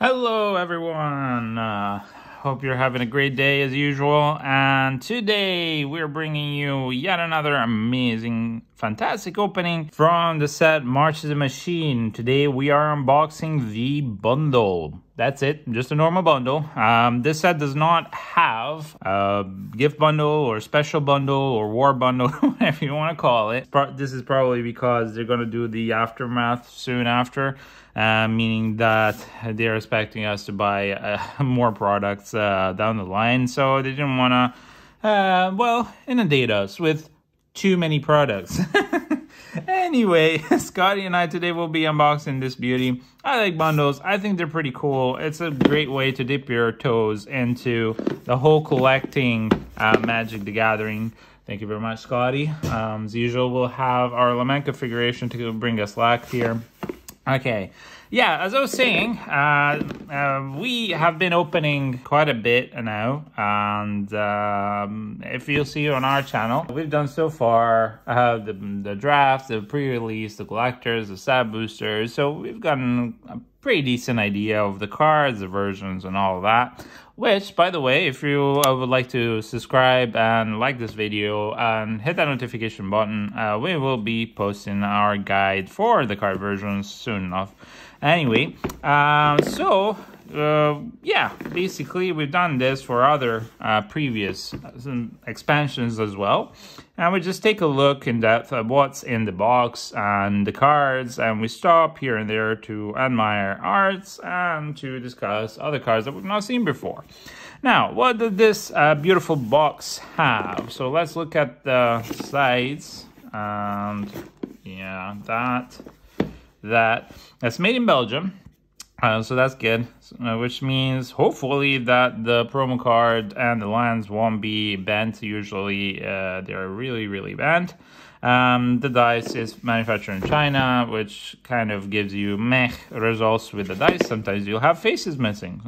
Hello everyone, hope you're having a great day as usual, and today we're bringing you yet another amazing, fantastic opening from the set March is a Machine. Today we are unboxing the bundle. That's it, just a normal bundle. This set does not have a gift bundle or special bundle or war bundle, whatever you want to call it. This is probably because they're going to do the aftermath soon after. Meaning that they're expecting us to buy more products down the line. So they didn't want to, inundate us with too many products. Anyway, Scotty and I today will be unboxing this beauty. I like bundles. I think they're pretty cool. It's a great way to dip your toes into the whole collecting Magic the Gathering. Thank you very much, Scotty. As usual, we'll have our lament configuration to bring us luck here. Okay, yeah, as I was saying, we have been opening quite a bit now, and if you'll see on our channel, we've done so far the draft, the pre-release, the collectors, the set boosters, so we've gotten a pretty decent idea of the cards, the versions, and all of that. Which, by the way, if you would like to subscribe and like this video and hit that notification button, we will be posting our guide for the card versions soon enough. Anyway, yeah, basically we've done this for other previous expansions as well. And we just take a look in depth at what's in the box and the cards, and we stop here and there to admire arts and to discuss other cards that we've not seen before. Now, what does this beautiful box have? So let's look at the sides, and yeah, that's made in Belgium. So that's good, which means hopefully that the promo card and the lands won't be bent. Usually they're really bent. The dice is manufactured in China, which kind of gives you meh results with the dice. Sometimes you'll have faces missing,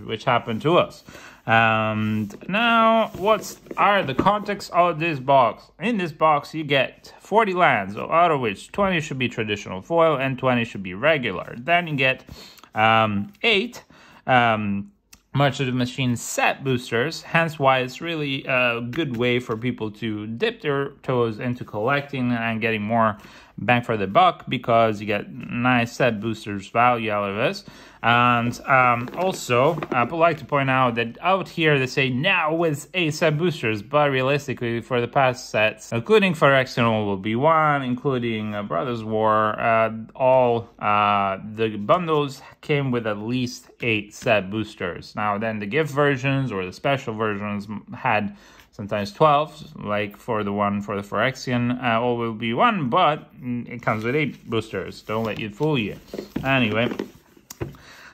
which happened to us. Now, what are the context of this box? In this box, you get 40 lands, out of which 20 should be traditional foil and 20 should be regular. Then you get 8 March of the Machine set boosters, hence why it's really a good way for people to dip their toes into collecting and getting more bang for the buck, because you get nice set boosters value out of this. And also, I would like to point out that out here they say now with 8 set boosters, but realistically for the past sets, including Phyrexian will be 1, including Brothers War, all the bundles came with at least 8 set boosters. Now then the gift versions or the special versions had sometimes 12, like for the one for the Phyrexian, all will be 1, but it comes with 8 boosters. Don't let it fool you. Anyway,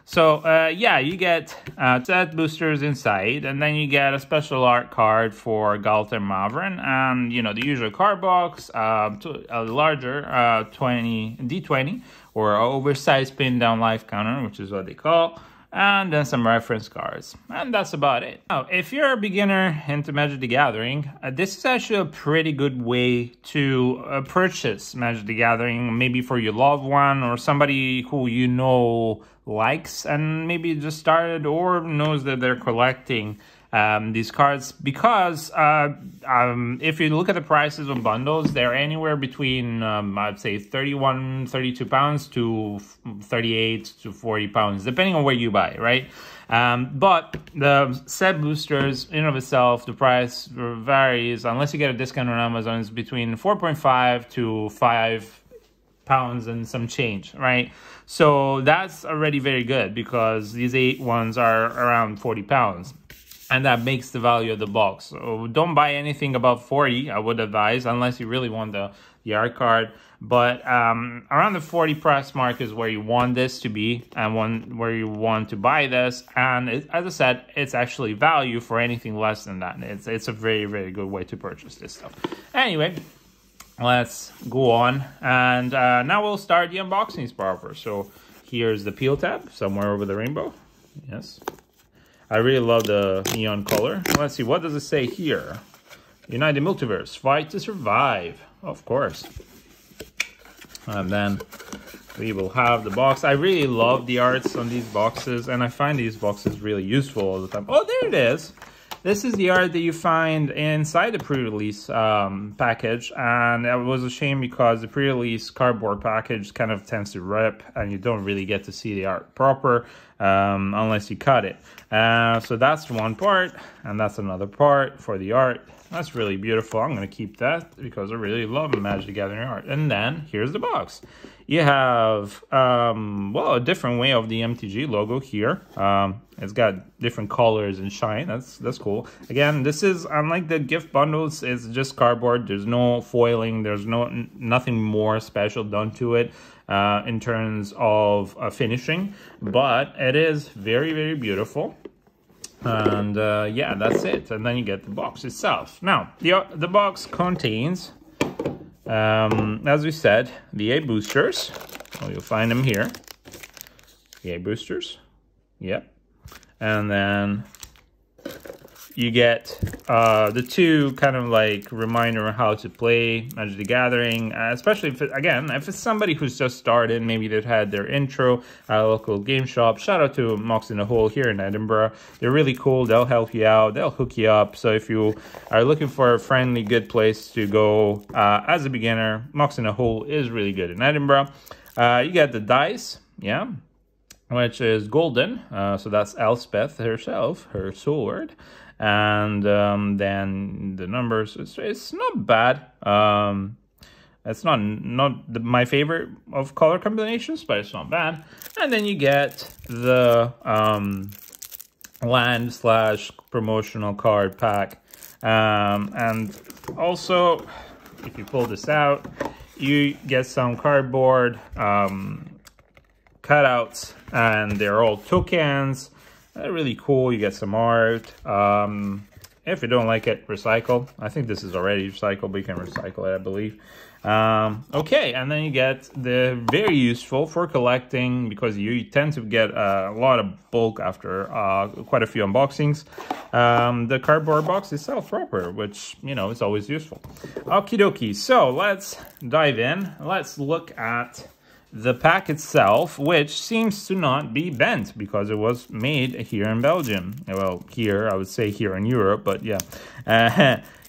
so yeah, you get set boosters inside, and then you get a special art card for Galt and Mavrin, and you know the usual card box, a larger D20 or oversized pin down life counter, which is what they call. And then some reference cards, and that's about it. Now, if you're a beginner into Magic the Gathering, this is actually a pretty good way to purchase Magic the Gathering, maybe for your loved one or somebody who you know likes and maybe just started or knows that they're collecting these cards, because if you look at the prices of bundles, they're anywhere between I'd say 32 pounds to 38 to 40 pounds, depending on where you buy, right? But the set boosters in and of itself, the price varies unless you get a discount on Amazon. It's between 4.5 to 5 pounds and some change, right? So that's already very good, because these 8 ones are around 40 pounds. And that makes the value of the box. So don't buy anything above 40, I would advise, unless you really want the art card. But around the 40 price mark is where you want this to be, and where you want to buy this. And as I said, it's actually value for anything less than that. It's a very good way to purchase this stuff. Anyway, let's go on. And now we'll start the unboxing proper. So here's the peel tab, somewhere over the rainbow. Yes. I really love the neon color. Let's see, what does it say here? Unite the multiverse, fight to survive. Of course. And then we will have the box. I really love the arts on these boxes, and I find these boxes really useful all the time. Oh, there it is. This is the art that you find inside the pre-release package, and it was a shame because the pre-release cardboard package kind of tends to rip, and you don't really get to see the art proper unless you cut it. So that's one part, and that's another part for the art. That's really beautiful. I'm going to keep that because I really love Magic the Gathering art. And then here's the box. You have, well, a different way of the MTG logo here. It's got different colors and shine. That's cool. Again, this is, unlike the gift bundles, it's just cardboard. There's no foiling. There's nothing more special done to it in terms of finishing. But it is very, very beautiful. And yeah, that's it. And then you get the box itself. Now, the box contains, as we said, the 8 boosters. Well, you'll find them here. The 8 boosters. Yep. And then you get the 2 kind of like reminder on how to play Magic the Gathering, especially if it's somebody who's just started, maybe they've had their intro at a local game shop. Shout out to Mox in the Hole here in Edinburgh. They're really cool. They'll help you out. They'll hook you up. So if you are looking for a friendly, good place to go as a beginner, Mox in the Hole is really good in Edinburgh. You get the dice, yeah, which is golden. So that's Elspeth herself, her sword. And then the numbers, it's not bad. It's not my favorite of color combinations, but it's not bad. And then you get the land / promotional card pack. And also, if you pull this out, you get some cardboard cutouts, and they're all tokens. They're really cool. You get some art. If you don't like it, recycle. I think this is already recycled, but you can recycle it, I believe. Okay, and then you get the very useful for collecting, because you tend to get a lot of bulk after quite a few unboxings. The cardboard box itself proper, which, you know, is always useful. Okie dokie, so let's dive in. Let's look at the pack itself, which seems to not be bent because it was made here in Belgium. Well, here, I would say here in Europe, but yeah,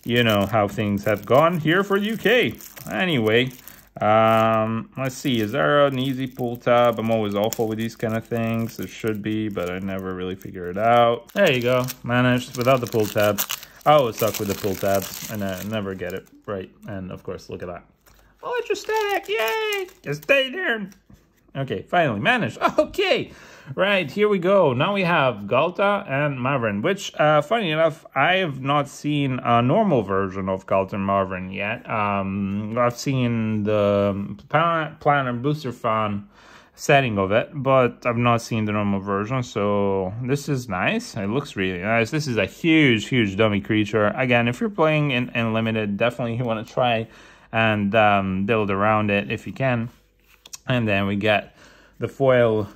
you know how things have gone here for UK. Anyway, let's see, is there an easy pull tab? I'm always awful with these kind of things. There should be, but I never really figure it out. There you go, managed without the pull tab. I always suck with the pull tabs, and I never get it right. And of course, look at that. Electrostatic, yay! Just stay there. Okay, finally managed. Okay, right, here we go. Now we have Ghalta and Mavrin, which, funny enough, I have not seen a normal version of Ghalta and Mavrin yet. I've seen the Planner Booster Fan setting of it, but I've not seen the normal version, so this is nice. It looks really nice. This is a huge dummy creature. Again, if you're playing in Limited, definitely you want to try and build around it if you can. And then we get the foil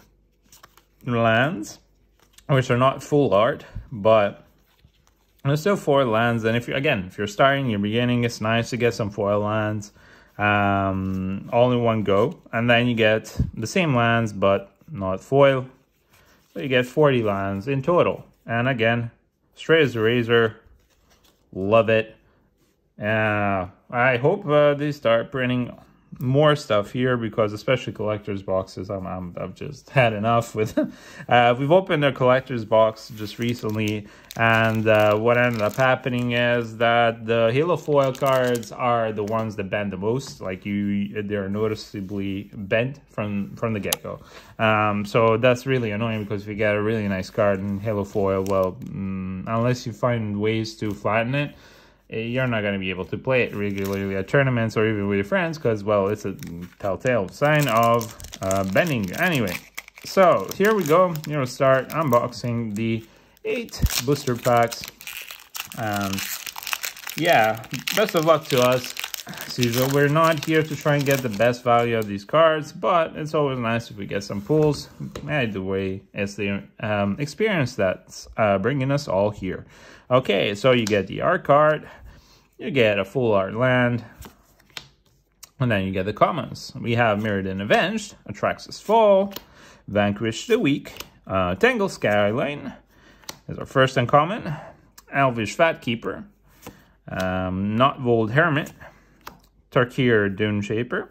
lands, which are not full art, but they're still foil lands. And if you're starting, you're beginning, it's nice to get some foil lands all in one go. And then you get the same lands, but not foil. So you get 40 lands in total. And again, straight as a razor, love it. I hope they start printing more stuff here, because especially collector's boxes, I've just had enough with. We've opened a collector's box just recently, and what ended up happening is that the Halo foil cards are the ones that bend the most. Like they're noticeably bent from the get-go. So that's really annoying, because if you get a really nice card in Halo foil, well, unless you find ways to flatten it, you're not going to be able to play it regularly at tournaments or even with your friends, because, well, it's a telltale sign of bending. Anyway, so here we go. Here we'll start unboxing the 8 booster packs. Yeah, best of luck to us. As usual, we're not here to try and get the best value of these cards, but it's always nice if we get some pulls. Either way, it's the experience that's bringing us all here. Okay, so you get the art card, you get a full art land, And then you get the commons. We have Mirrodin Avenged, Atraxas Fall, Vanquish the Weak, Tangle Skyline is our first uncommon, Elvish Fat Keeper, Notvold Hermit, Tarkir Dune Shaper.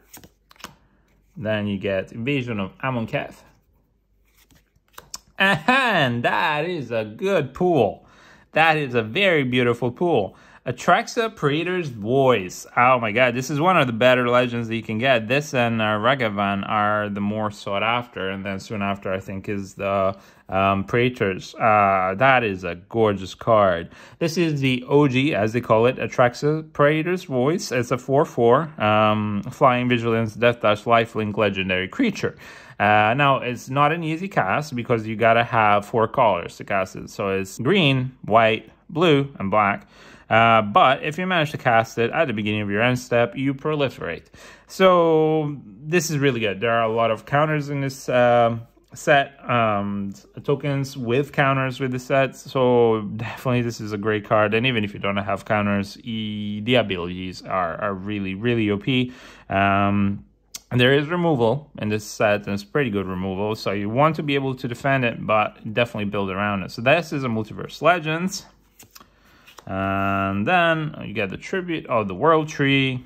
Then you get Invasion of Amonkhet. And that is a good pool. That is a very beautiful pool. Atraxa Praetor's Voice. Oh my god, this is one of the better legends that you can get. This and Ragavan are the more sought after, and then soon after I think is the Praetors. That is a gorgeous card. This is the OG, as they call it, Atraxa Praetor's Voice. It's a 4/4 flying vigilance, death dash, lifelink legendary creature. Now, it's not an easy cast because you gotta have 4 colors to cast it. So it's green, white, blue, and black. But if you manage to cast it at the beginning of your end step, you proliferate. So this is really good. There are a lot of counters in this set, tokens with counters with the set. So definitely this is a great card. And even if you don't have counters, the abilities are really, really OP. There is removal in this set, and it's pretty good removal. So you want to be able to defend it, but definitely build around it. So this is a Multiverse Legends. And then you get the Tribute of the World Tree.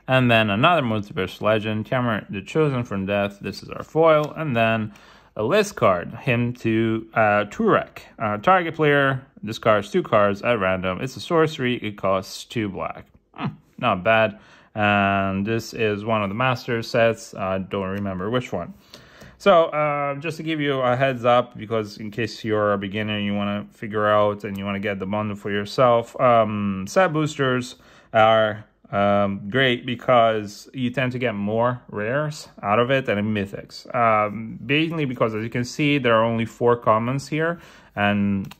And then another Multiverse Legend, Cameron the Chosen from Death. This is our foil. And then a list card, him to Turek. Target player discards 2 cards at random. It's a sorcery. It costs 2 black. Not bad. And this is one of the master sets. I don't remember which one. So just to give you a heads up, because in case you're a beginner, you want to figure out and you want to get the bundle for yourself, set boosters are great because you tend to get more rares out of it than in mythics. Mainly because, as you can see, there are only 4 commons here, and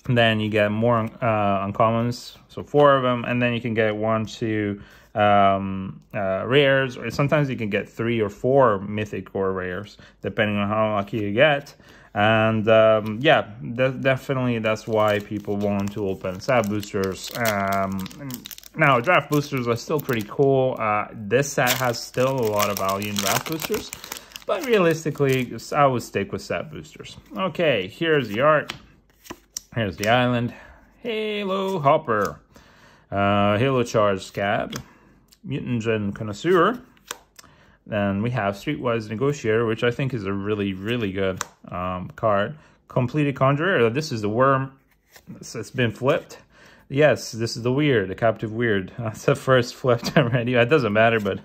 then you get more uncommons, so 4 of them, and then you can get 1, 2 rares, or sometimes you can get 3 or 4 mythic or rares depending on how lucky you get. And yeah, definitely that's why people want to open set boosters. Now draft boosters are still pretty cool. This set has still a lot of value in draft boosters, but realistically I would stick with set boosters. Okay, here's the art, here's the island. Halo Hopper, Halo Charge Scab, Mutagen Connoisseur. Then we have Streetwise Negotiator, which I think is a really, really good card. Completed Conjurer. This is the worm. It's been flipped. Yes, this is the weird, the captive weird. That's the first flipped already. It doesn't matter, but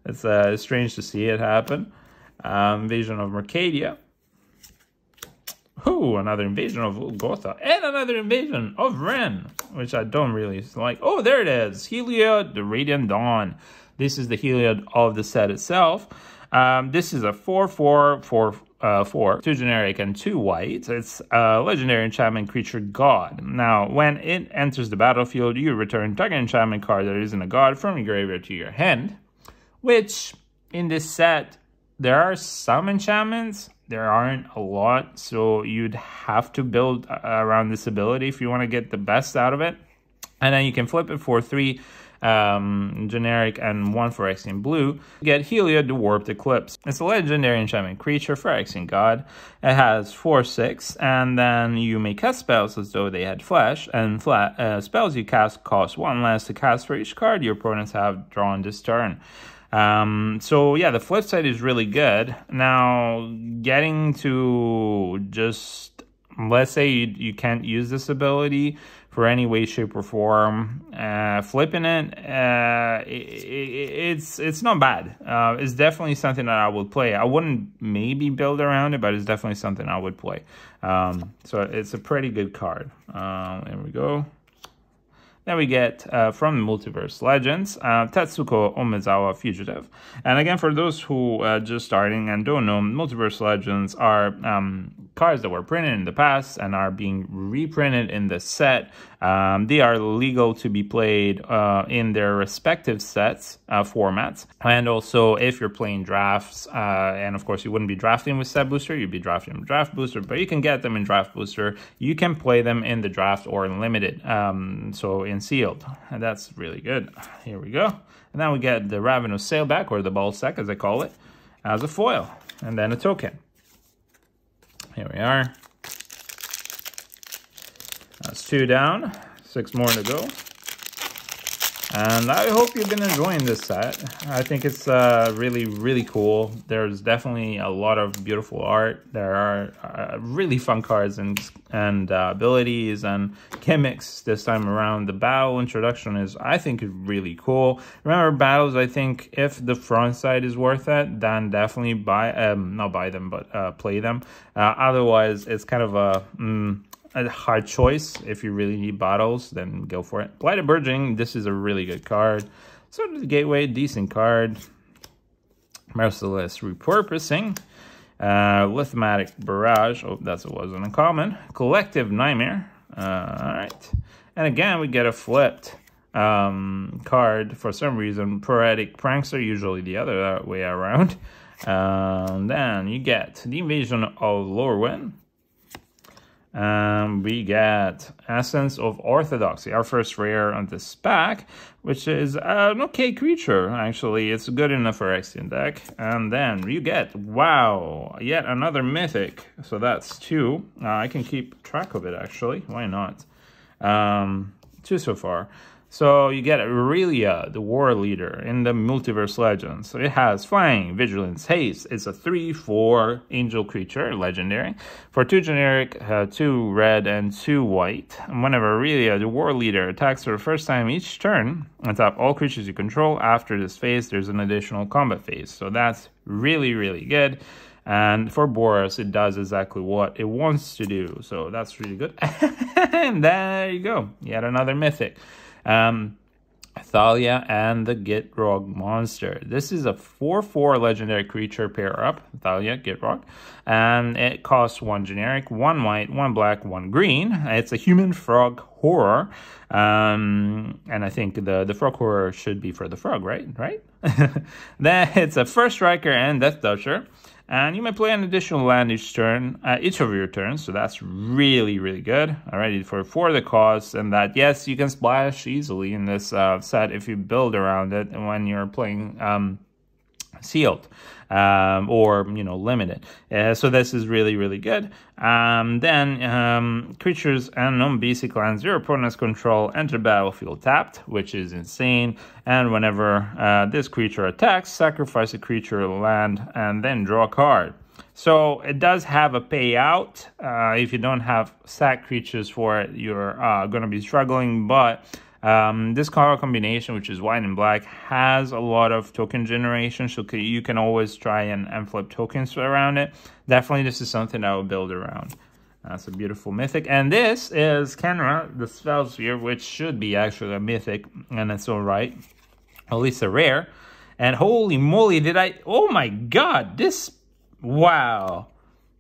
it's strange to see it happen. Invasion of Mercadia. Oh, another invasion of Gotha. And another invasion of Ren, which I don't really like. Oh, there it is. Heliod, the Radiant Dawn. This is the Heliod of the set itself. This is a 4/4/4/4, 2 generic and 2 white. It's a legendary enchantment creature god. Now, when it enters the battlefield, you return target enchantment card that isn't a god from your graveyard to your hand, which in this set, there are some enchantments. There aren't a lot, so you'd have to build around this ability if you want to get the best out of it. And then you can flip it for 3 generic and 1 Phyrexian blue. Get Heliod the Warped Eclipse. It's a legendary enchantment creature, Phyrexian god. It has 4/6, and then you may cast spells as though they had flesh, and spells you cast cost 1 less to cast for each card your opponents have drawn this turn. So yeah, the flip side is really good. Now, getting to just, let's say you can't use this ability for any way, shape, or form, flipping it, it's not bad. It's definitely something that I would play. I wouldn't maybe build around it, but it's definitely something I would play. So it's a pretty good card. There we go. Then we get from the Multiverse Legends, Tetsuko Omezawa Fugitive. And again, for those who just starting and don't know, Multiverse Legends are cards that were printed in the past and are being reprinted in the set. They are legal to be played in their respective sets formats. And also, if you're playing drafts, and of course you wouldn't be drafting with set booster, you'd be drafting with draft booster, but you can get them in draft booster. You can play them in the draft or in limited, so in sealed, and that's really good. Here we go. And then we get the Ravenous Sailback, or the ball sack as I call it, as a foil, and then a token. Here we are. That's 2 down, 6 more to go. And I hope you've been enjoying this set. I think it's really, really cool. There's definitely a lot of beautiful art. There are really fun cards and abilities and gimmicks this time around. The battle introduction is, I think, really cool. Remember, battles, I think, if the front side is worth it, then definitely not buy them, but play them. Otherwise, it's kind of a hard choice. If you really need battles, then go for it. Blighted Burgeoning, this is a really good card. So does Gateway, decent card. Merciless Repurposing. Lithomatic Barrage, oh, that wasn't uncommon. Collective Nightmare. Alright. And again, we get a flipped card for some reason. Poetic Prankster, usually the other way around. Then you get the Invasion of Lorwyn. We get Essence of Orthodoxy, our first rare on this pack, which is an okay creature, actually. It's good enough for Exian deck. And then you get, wow, yet another Mythic. So that's 2. I can keep track of it, actually. Why not? 2 so far. So you get Aurelia, the War Leader in the Multiverse Legends. So it has Flying, Vigilance, Haste. It's a 3/4 angel creature, legendary. For 2 generic, 2 red, and 2 white. And whenever Aurelia, the War Leader, attacks for the first time each turn, on top all creatures you control, after this phase, there's an additional combat phase. So that's really, really good. And for Boros, it does exactly what it wants to do. So that's really good. And there you go. Yet another Mythic. Thalia and the Gitrog Monster. This is a 4/4 legendary creature pair up, Thalia, Gitrog, and it costs 1 generic, 1 white, 1 black, 1 green. It's a human frog horror, and I think the frog horror should be for the frog, right? Then it's a first striker and Death Toucher. And you may play an additional land each of your turns, so that's really, really good. Alrighty, for the cost, and that, yes, you can splash easily in this set if you build around it when you're playing sealed or limited. So this is really, really good. Then creatures and non-basic lands your opponent's control enter battlefield tapped, which is insane. And whenever this creature attacks, sacrifice a creature or land and then draw a card. So it does have a payout. If you don't have sack creatures for it, you're going to be struggling, but this color combination, which is white and black, has a lot of token generation, so you can always try and flip tokens around it. Definitely, this is something I would build around. That's a beautiful Mythic. And this is Kenra, the Spellsphere, which should be actually a Mythic, and it's alright. At least a rare. And holy moly, oh my god, wow.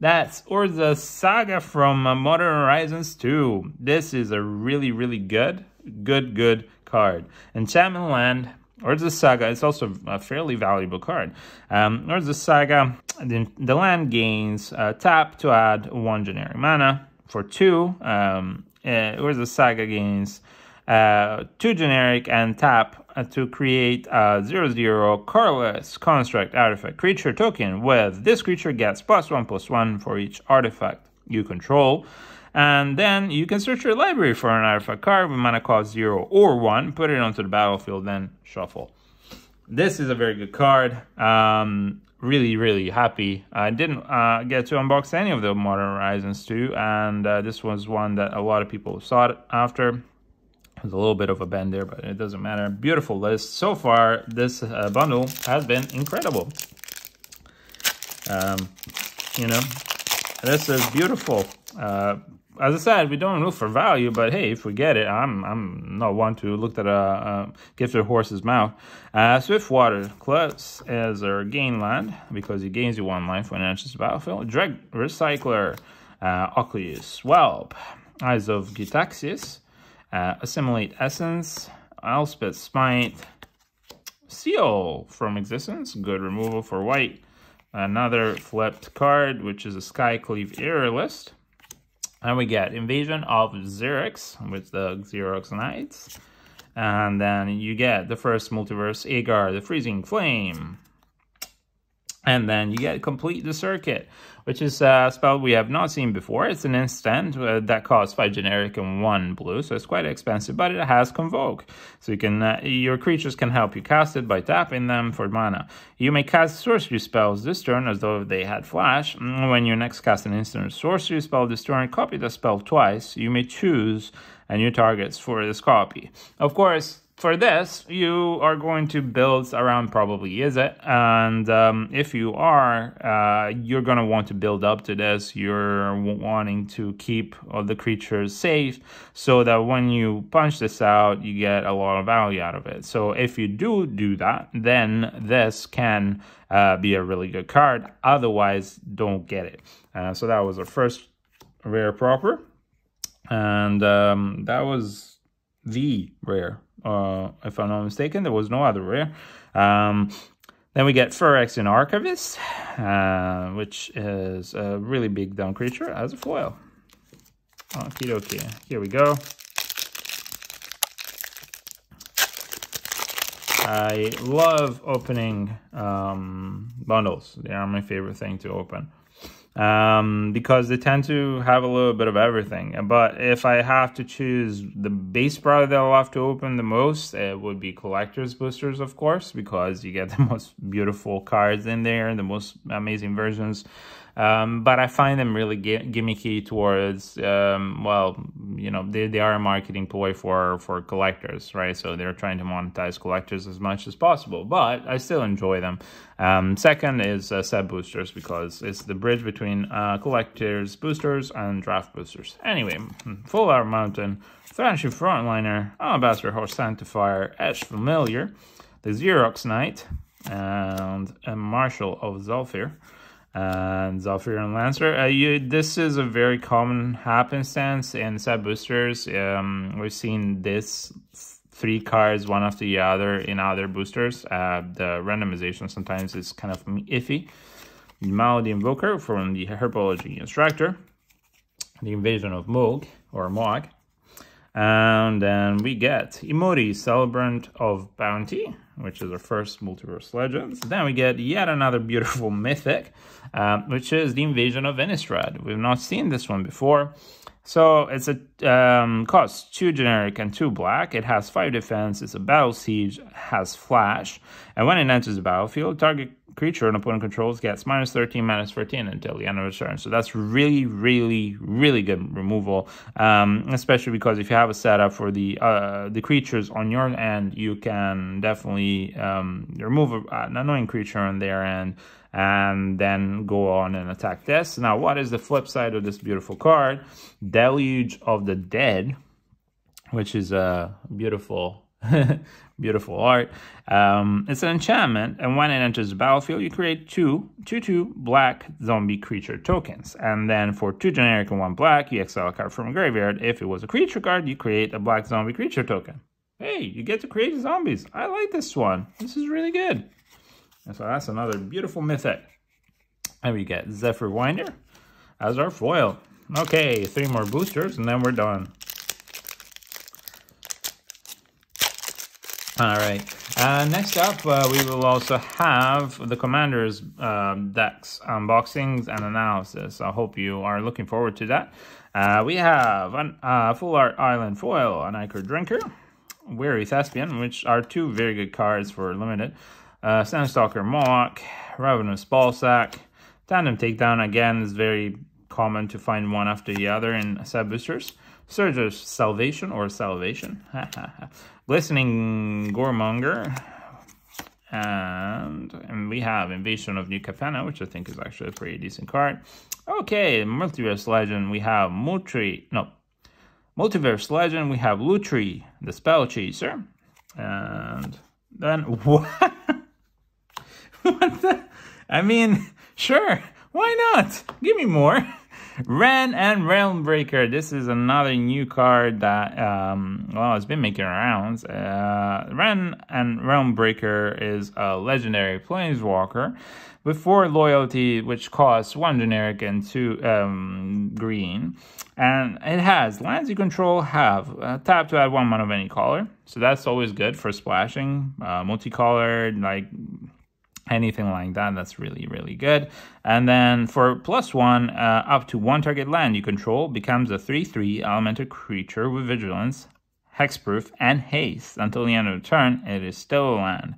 That's Urza Saga from Modern Horizons 2. This is a really, really good card. Enchantment Land, Urza Saga, it's also a fairly valuable card. Urza Saga, the land gains tap to add 1 generic mana. For 2, Urza Saga gains 2 generic and tap to create a 0/0 colorless construct artifact creature token with this creature gets +1/+1 for each artifact you control. And then you can search your library for an artifact card with mana cost 0 or 1, put it onto the battlefield, then shuffle. This is a very good card. Really, really happy. I didn't get to unbox any of the Modern Horizons 2, and this was one that a lot of people sought after. There's a little bit of a bend there, but it doesn't matter. Beautiful list. So far, this bundle has been incredible. This is beautiful. As I said, we don't look for value, but hey, if we get it, I'm not one to look at a gifted horse's mouth. Swiftwater Clutch is our gain land because it gains you 1 life when it enters the battlefield. Dreg Recycler. Oculus Whelp, Eyes of Gitaxias, Assimilate Essence, Elspeth Smite, Seal from Existence, good removal for white. Another flipped card, which is a Skycleave Aerialist. And we get Invasion of Xerix with the Xerox Knights. And then you get the first Multiverse Agar, the Freezing Flame. And then you get Complete the Circuit, which is a spell we have not seen before. It's an instant that costs 5 generic and 1 blue, so it's quite expensive, but it has Convoke. So you can your creatures can help you cast it by tapping them for mana. You may cast sorcery spells this turn as though they had flash. When you next cast an instant sorcery spell this turn, copy the spell twice. You may choose a new targets for this copy. Of course, for this, you are going to build around probably Izzet, and if you are, you're going to want to build up to this. You're wanting to keep all the creatures safe so that when you punch this out, you get a lot of value out of it. So if you do that, then this can be a really good card. Otherwise, don't get it. So that was our first rare proper, and that was the rare. If I'm not mistaken, there was no other rare. Then we get Phyrexian Archivist, which is a really big dumb creature as a foil. Okie dokie. Here we go. I love opening bundles. They are my favorite thing to open. Because they tend to have a little bit of everything. But if I have to choose the base product that I'll have to open the most, it would be Collector's Boosters, of course, because you get the most beautiful cards in there, the most amazing versions. But I find them really gimmicky towards, well, you know, they are a marketing ploy for collectors, right? So they're trying to monetize collectors as much as possible, but I still enjoy them. Second is set boosters, because it's the bridge between collectors boosters and draft boosters. Anyway, Full Art Mountain, Thrashing Frontliner, Alabaster Horse Sanctifier, Edge Familiar, the Xerox Knight, and a Marshal of Zhalfir. And Zhalfir Lancer. This is a very common happenstance in set boosters. We've seen this 3 cards one after the other in other boosters. The randomization sometimes is kind of iffy. The Malady Invoker from the Herbology Instructor. The Invasion of Moog, or Moag. And then we get Emoti, Celebrant of Bounty, which is our first Multiverse Legends. Then we get yet another beautiful mythic, which is the Invasion of Innistrad. We've not seen this one before. So it's a costs 2 generic and 2 black. It has 5 defense. It's a battle siege. Has flash, and when it enters the battlefield, target creature an opponent controls gets -13, -14 until the end of the turn. So that's really, really, really good removal, especially because if you have a setup for the creatures on your end, you can definitely remove an annoying creature on their end and then go on and attack this. Now, what is the flip side of this beautiful card? Deluge of the Dead, which is a beautiful beautiful art. It's an enchantment, and when it enters the battlefield, you create 2/2 black zombie creature tokens. And then for 2 generic and 1 black, you exile a card from a graveyard. If it was a creature card, you create a black zombie creature token. Hey, you get to create zombies. I like this one. This is really good. And so that's another beautiful mythic. And we get Zephyr Winder as our foil. Okay, 3 more boosters, and then we're done. All right. Next up, we will also have the Commander's decks unboxings and analysis. I hope you are looking forward to that. We have a Full Art Island foil, an Ichor Drinker, Weary Thespian, which are 2 very good cards for limited. Sandstalker Mohawk, Ravenous Ballsack, Tandem Takedown, again, is very common to find one after the other in set boosters. Surge's Salvation or Salvation, Glistening Goremonger, and we have Invasion of New Capenna, which I think is actually a pretty decent card. Okay, Multiverse Legend, we have Multiverse Legend, we have Lutri, the Spell Chaser, and then what? What the? I mean, sure, why not? Give me more. Ren and Realm Breaker. This is another new card that, well, it's been making rounds. Ren and Realm Breaker is a legendary planeswalker with 4 loyalty, which costs 1 generic and 2 green. And it has lands you control have tap to add 1 mana of any color. So that's always good for splashing, multicolored, like anything like that. That's really, really good. And then for +1, up to 1 target land you control becomes a 3/3 elemental creature with vigilance, hexproof, and haste. Until the end of the turn, it is still a land.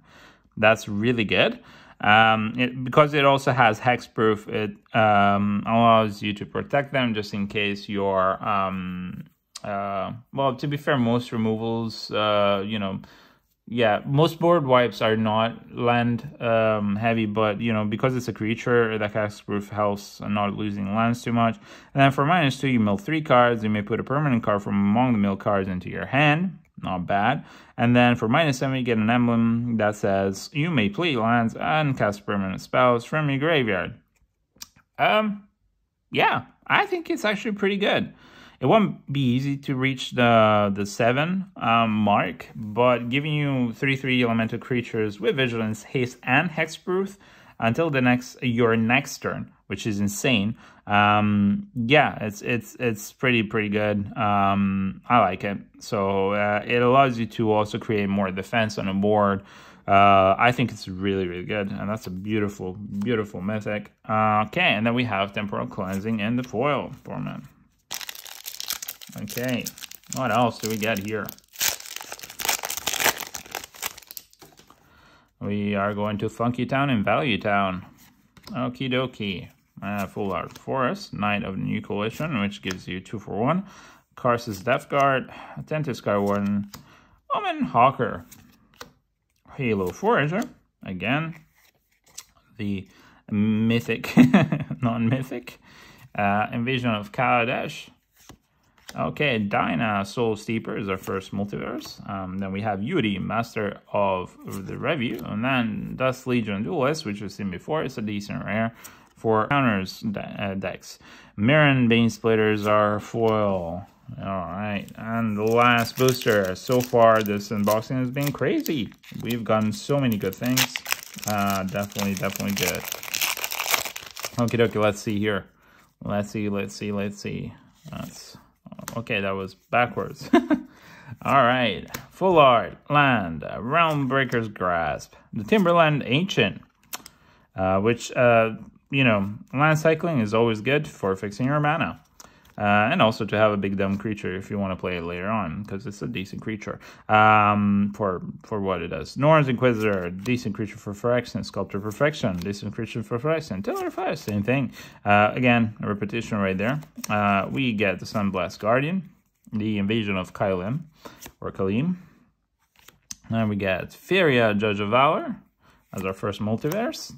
That's really good. Because it also has hexproof, it allows you to protect them just in case you're well, to be fair, most removals, you know, yeah, most board wipes are not land heavy, but you know, because it's a creature, that hexproof helps not losing lands too much. And then for -2, you mill 3 cards. You may put a permanent card from among the mill cards into your hand. Not bad. And then for -7, you get an emblem that says you may play lands and cast permanent spells from your graveyard. Yeah, I think it's actually pretty good. It won't be easy to reach the 7 mark, but giving you 3/3 elemental creatures with vigilance, haste, and hexproof until your next turn, which is insane. Yeah, it's pretty good. I like it. So it allows you to also create more defense on the board. I think it's really good, and that's a beautiful mythic. Okay, and then we have Temporal Cleansing in the foil format. Okay, what else do we get here? We are going to Funky Town and Value Town. Okie dokie. Full Art Forest, Knight of the New Coalition, which gives you 2 for 1. Karsus Death Guard, Attentive Skywarden, Omen Hawker, Halo Forager, again, the mythic, non-mythic, Invasion of Kaladesh. Okay, Dinah Soul Steeper is our first multiverse. Then we have Yuri, Master of the Review, and then Dust Legion Duelist, which we've seen before. It's a decent rare for counters decks. Mirren Bane Splitters are foil. Alright, and the last booster. So far, this unboxing has been crazy. We've gotten so many good things. Definitely good. Okie dokie, let's see here. Let's see. Okay, that was backwards. Alright, Full Art, Land, Realm Breaker's Grasp, the Timberland Ancient, which, you know, land cycling is always good for fixing your mana. And also to have a big dumb creature if you want to play it later on, because it's a decent creature for what it does. Norn's Inquisitor, decent creature for Phyrexian. Sculptor Perfection, decent creature for Phyrexian. Tiller Fire, same thing. Again, a repetition right there. We get the Sunblast Guardian, the Invasion of Kailim, or Kalim. Then we get Furia, Judge of Valor, as our first multiverse.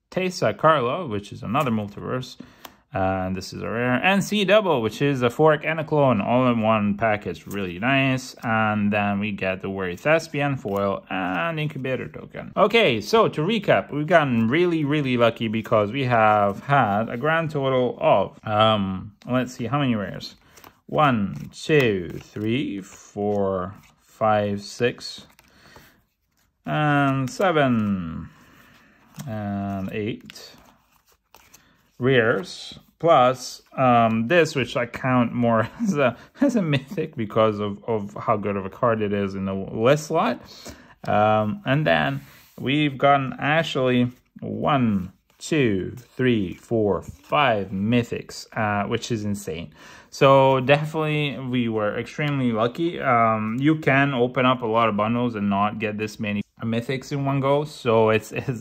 Teysa Carla, which is another multiverse. And this is a rare. And C Double, which is a fork and a clone all in one package. Really nice. And then we get the Weary Thespian foil and Incubator token. Okay, so to recap, we've gotten really lucky because we have had a grand total of, let's see, how many rares? 1, 2, 3, 4, 5, 6, and 7, and 8 rares, plus this, which I count more as a mythic because of how good of a card it is in the list slot. And then we've gotten actually 1, 2, 3, 4, 5 mythics, which is insane. So definitely we were extremely lucky. You can open up a lot of bundles and not get this many mythics in one go, so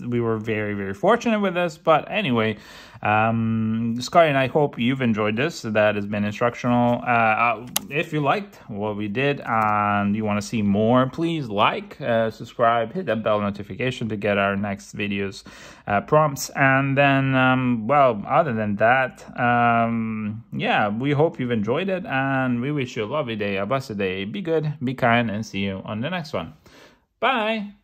we were very fortunate with this. But anyway, Scotty and I hope you've enjoyed this. That has been instructional. If you liked what we did and you want to see more, please like, subscribe, hit that bell notification to get our next videos prompts. And then well, other than that, yeah, we hope you've enjoyed it, and we wish you a lovely day, a blessed day. Be good, be kind, and see you on the next one. Bye.